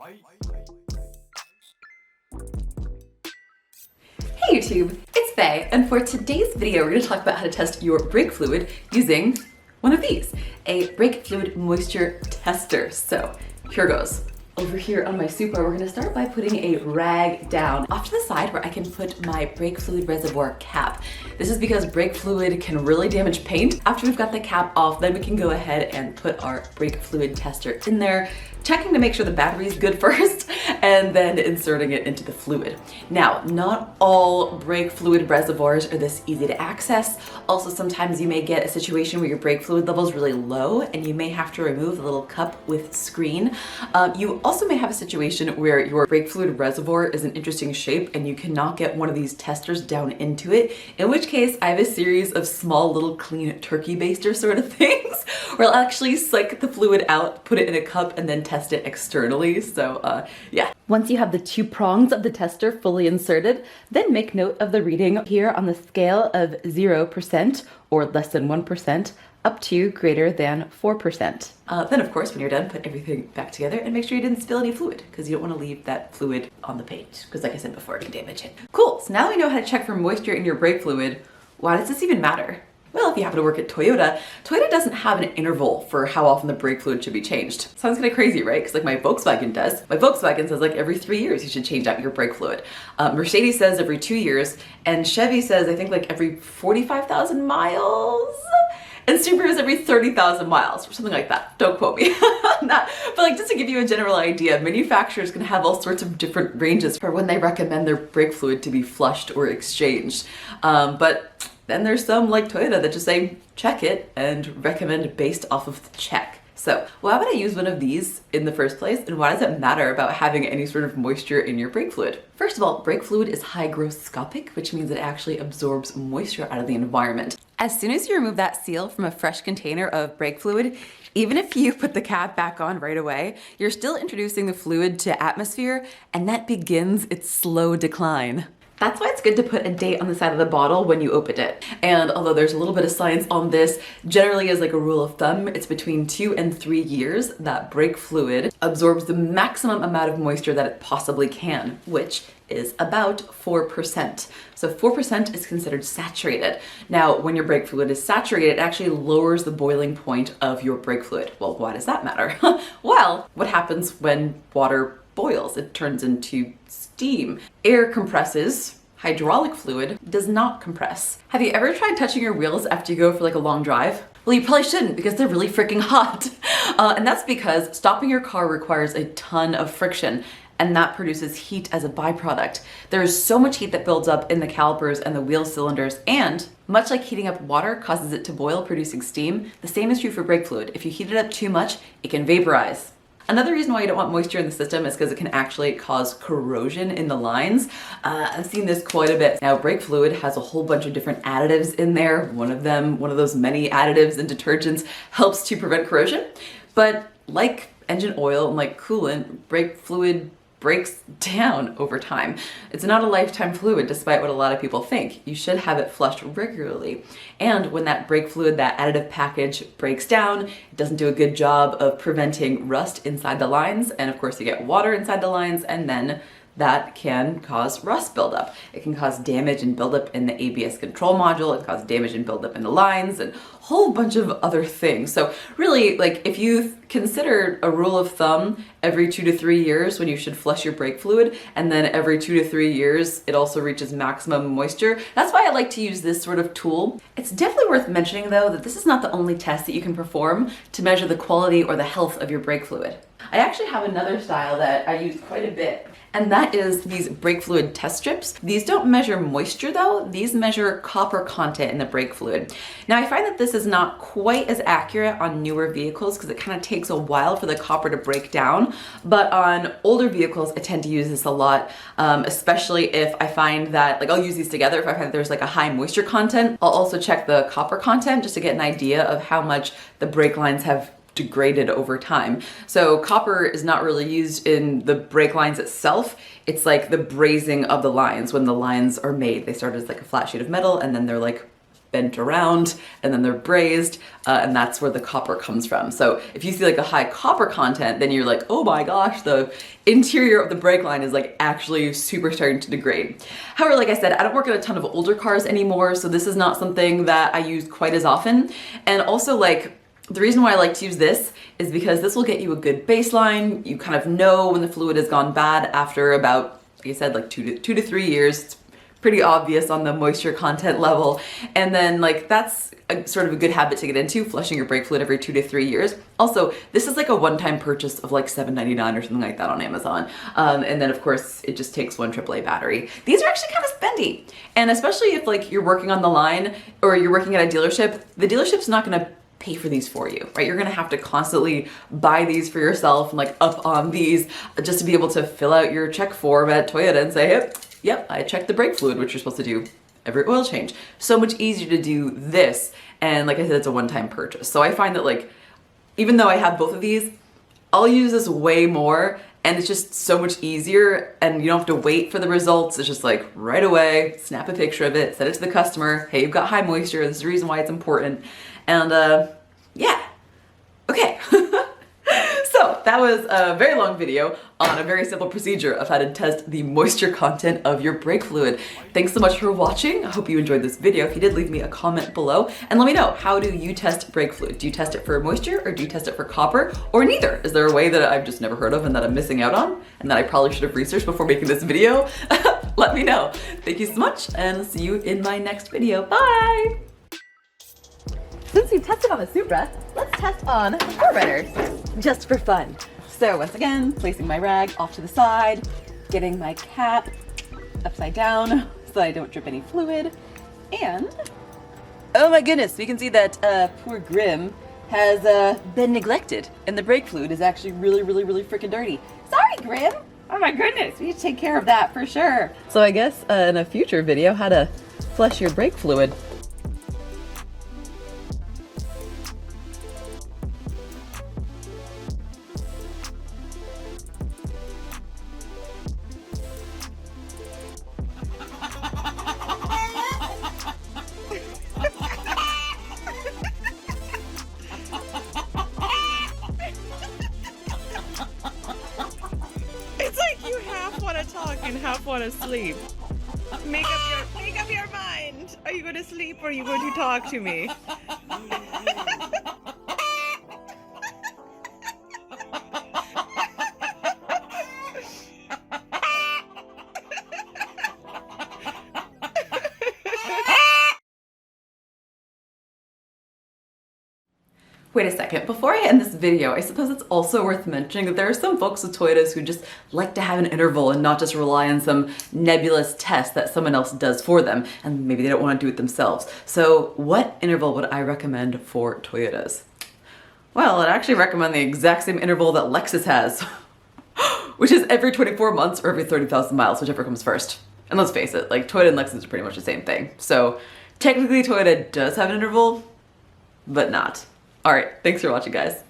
Hey YouTube, it's Faye, and for today's video we're going to talk about how to test your brake fluid using one of these, a brake fluid moisture tester. So here goes. Over here on my Supra, we're going to start by putting a rag down off to the side where I can put my brake fluid reservoir cap. This is because brake fluid can really damage paint. After we've got the cap off, then we can go ahead and put our brake fluid tester in there, checking to make sure the battery is good first, and then inserting it into the fluid. Now, not all brake fluid reservoirs are this easy to access. Also, sometimes you may get a situation where your brake fluid level is really low and you may have to remove the little cup with screen. You also may have a situation where your brake fluid reservoir is an interesting shape and you cannot get one of these testers down into it, in which case I have a series of small little clean turkey baster sort of things where I'll actually psych the fluid out, put it in a cup, and then test it externally. So yeah. Once you have the two prongs of the tester fully inserted, then make note of the reading here on the scale of 0% or less than 1% up to greater than 4%. Then of course, when you're done, put everything back together and make sure you didn't spill any fluid, because you don't want to leave that fluid on the paint, because like I said before, it can damage it. Cool, so now we know how to check for moisture in your brake fluid. Why does this even matter? Well, if you happen to work at Toyota, Toyota doesn't have an interval for how often the brake fluid should be changed. Sounds kind of crazy, right? Because like my Volkswagen does. My Volkswagen says like every 3 years you should change out your brake fluid. Mercedes says every 2 years, and Chevy says I think like every 45,000 miles. And Subaru is every 30,000 miles or something like that. Don't quote me on that. But like just to give you a general idea, manufacturers can have all sorts of different ranges for when they recommend their brake fluid to be flushed or exchanged. But then there's some like Toyota that just say, check it and recommend based off of the check. So why would I use one of these in the first place, and why does it matter about having any sort of moisture in your brake fluid? First of all, brake fluid is hygroscopic, which means it actually absorbs moisture out of the environment. As soon as you remove that seal from a fresh container of brake fluid, even if you put the cap back on right away, you're still introducing the fluid to atmosphere, and that begins its slow decline. That's why it's good to put a date on the side of the bottle when you open it. And although there's a little bit of science on this, generally as like a rule of thumb, it's between 2 and 3 years that brake fluid absorbs the maximum amount of moisture that it possibly can, which is about 4%. So 4% is considered saturated. Now, when your brake fluid is saturated, it actually lowers the boiling point of your brake fluid. Well, why does that matter? Well, what happens when water boils? It turns into steam. Air compresses. Hydraulic fluid does not compress. Have you ever tried touching your wheels after you go for like a long drive? Well, you probably shouldn't, because they're really freaking hot. And that's because stopping your car requires a ton of friction, and that produces heat as a byproduct. There is so much heat that builds up in the calipers and the wheel cylinders, and much like heating up water causes it to boil, producing steam, the same is true for brake fluid. If you heat it up too much, it can vaporize. Another reason why you don't want moisture in the system is because it can actually cause corrosion in the lines. I've seen this quite a bit. Now, brake fluid has a whole bunch of different additives in there. One of those many additives and detergents helps to prevent corrosion. But like engine oil and like coolant, brake fluid breaks down over time. It's not a lifetime fluid, despite what a lot of people think. You should have it flushed regularly. And when that brake fluid, that additive package breaks down, it doesn't do a good job of preventing rust inside the lines. And of course you get water inside the lines, and then that can cause rust buildup. It can cause damage and buildup in the ABS control module. It can cause damage and buildup in the lines and a whole bunch of other things. So really, like if you consider a rule of thumb every 2 to 3 years when you should flush your brake fluid, and then every 2 to 3 years it also reaches maximum moisture. That's why I like to use this sort of tool. It's definitely worth mentioning though that this is not the only test that you can perform to measure the quality or the health of your brake fluid. I actually have another style that I use quite a bit, and that is these brake fluid test strips. These don't measure moisture though, these measure copper content in the brake fluid. Now I find that this is not quite as accurate on newer vehicles because it kind of takes a while for the copper to break down, but on older vehicles I tend to use this a lot, especially if I find that, like I'll use these together if I find that there's like a high moisture content. I'll also check the copper content just to get an idea of how much the brake lines have degraded over time. So copper is not really used in the brake lines itself. It's like the brazing of the lines. When the lines are made, they start as like a flat sheet of metal and then they're like bent around and then they're brazed, and that's where the copper comes from. So if you see like a high copper content, then you're like, oh my gosh, the interior of the brake line is like actually super starting to degrade. However, like I said, I don't work on a ton of older cars anymore, so this is not something that I use quite as often. And also, like, the reason why I like to use this is because this will get you a good baseline. You kind of know when the fluid has gone bad after about, like I said, like two to 3 years. It's pretty obvious on the moisture content level. And then like that's sort of a good habit to get into, flushing your brake fluid every 2 to 3 years. Also, this is like a one-time purchase of like $7.99 or something like that on Amazon. And then of course it just takes one AAA battery. These are actually kind of spendy. And especially if like you're working on the line or you're working at a dealership, the dealership's not gonna pay for these for you, right? You're gonna have to constantly buy these for yourself and like up on these just to be able to fill out your check form at Toyota and say, hey, yep, I checked the brake fluid, which you're supposed to do every oil change. So much easier to do this. And like I said, it's a one-time purchase. So I find that like, even though I have both of these, I'll use this way more and it's just so much easier and you don't have to wait for the results. It's just like right away, snap a picture of it, send it to the customer. Hey, you've got high moisture. This is the reason why it's important. And yeah, okay. So that was a very long video on a very simple procedure of how to test the moisture content of your brake fluid. Thanks so much for watching. I hope you enjoyed this video. If you did, leave me a comment below and let me know, how do you test brake fluid? Do you test it for moisture or do you test it for copper or neither? Is there a way that I've just never heard of and that I'm missing out on and that I probably should have researched before making this video? Let me know. Thank you so much and see you in my next video. Bye! Since we tested on the Supra, let's test on the 4Runner, just for fun. So once again, placing my rag off to the side, getting my cap upside down so I don't drip any fluid, and oh my goodness, we can see that poor Grim has been neglected, and the brake fluid is actually really freaking dirty. Sorry, Grim! Oh my goodness, we need to take care of that for sure. So I guess in a future video, how to flush your brake fluid. Talk and half want to sleep. Make up your mind. Are you going to sleep or are you going to talk to me? Wait a second, before I end this video, I suppose it's also worth mentioning that there are some folks with Toyotas who just like to have an interval and not just rely on some nebulous test that someone else does for them, and maybe they don't want to do it themselves. So what interval would I recommend for Toyotas? Well, I'd actually recommend the exact same interval that Lexus has, which is every 24 months or every 30,000 miles, whichever comes first. And let's face it, like Toyota and Lexus are pretty much the same thing. So technically Toyota does have an interval, but not. All right, thanks for watching, guys.